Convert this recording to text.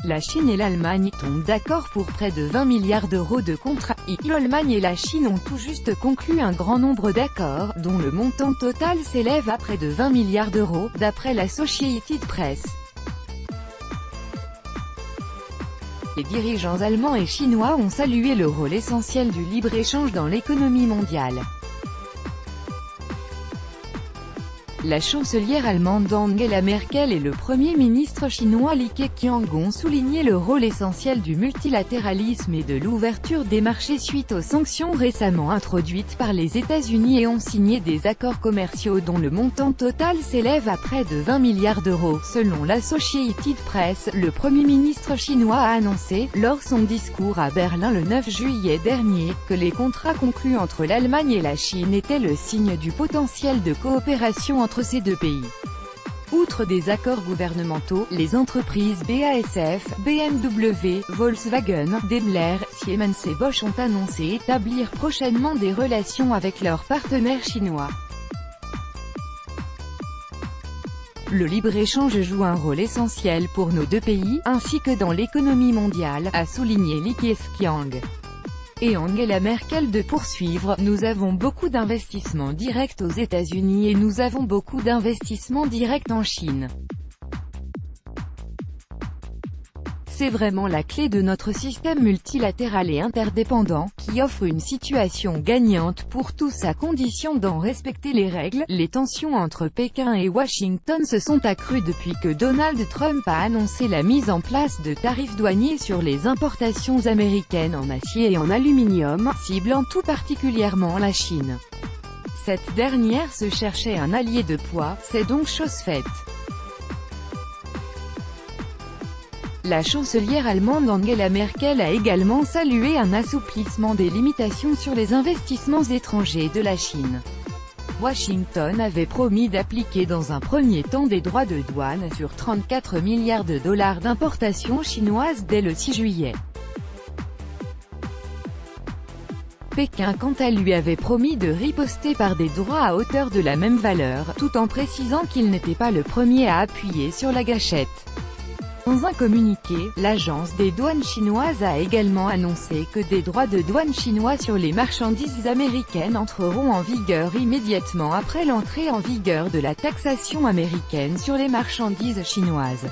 La Chine et l'Allemagne tombent d'accord pour près de 20 milliards d'euros de contrats. L'Allemagne et la Chine ont tout juste conclu un grand nombre d'accords, dont le montant total s'élève à près de 20 milliards d'euros, d'après l'Associated Press. Les dirigeants allemands et chinois ont salué le rôle essentiel du libre-échange dans l'économie mondiale. La chancelière allemande Angela Merkel et le premier ministre chinois Li Keqiang ont souligné le rôle essentiel du multilatéralisme et de l'ouverture des marchés suite aux sanctions récemment introduites par les États-Unis et ont signé des accords commerciaux dont le montant total s'élève à près de 20 milliards d'euros. Selon l'Associated Press, le premier ministre chinois a annoncé, lors son discours à Berlin le 9 juillet dernier, que les contrats conclus entre l'Allemagne et la Chine étaient le signe du potentiel de coopération entre ces deux pays. Outre des accords gouvernementaux, les entreprises BASF, BMW, Volkswagen, Daimler, Siemens et Bosch ont annoncé établir prochainement des relations avec leurs partenaires chinois. Le libre-échange joue un rôle essentiel pour nos deux pays, ainsi que dans l'économie mondiale, a souligné Li Keqiang. Et Angela Merkel de poursuivre, nous avons beaucoup d'investissements directs aux États-Unis et nous avons beaucoup d'investissements directs en Chine. C'est vraiment la clé de notre système multilatéral et interdépendant, qui offre une situation gagnante pour tous à condition d'en respecter les règles. Les tensions entre Pékin et Washington se sont accrues depuis que Donald Trump a annoncé la mise en place de tarifs douaniers sur les importations américaines en acier et en aluminium, ciblant tout particulièrement la Chine. Cette dernière se cherchait un allié de poids, c'est donc chose faite. La chancelière allemande Angela Merkel a également salué un assouplissement des limitations sur les investissements étrangers de la Chine. Washington avait promis d'appliquer dans un premier temps des droits de douane sur 34 milliards de dollars d'importations chinoises dès le 6 juillet. Pékin quant à lui avait promis de riposter par des droits à hauteur de la même valeur, tout en précisant qu'il n'était pas le premier à appuyer sur la gâchette. Dans un communiqué, l'agence des douanes chinoises a également annoncé que des droits de douane chinois sur les marchandises américaines entreront en vigueur immédiatement après l'entrée en vigueur de la taxation américaine sur les marchandises chinoises.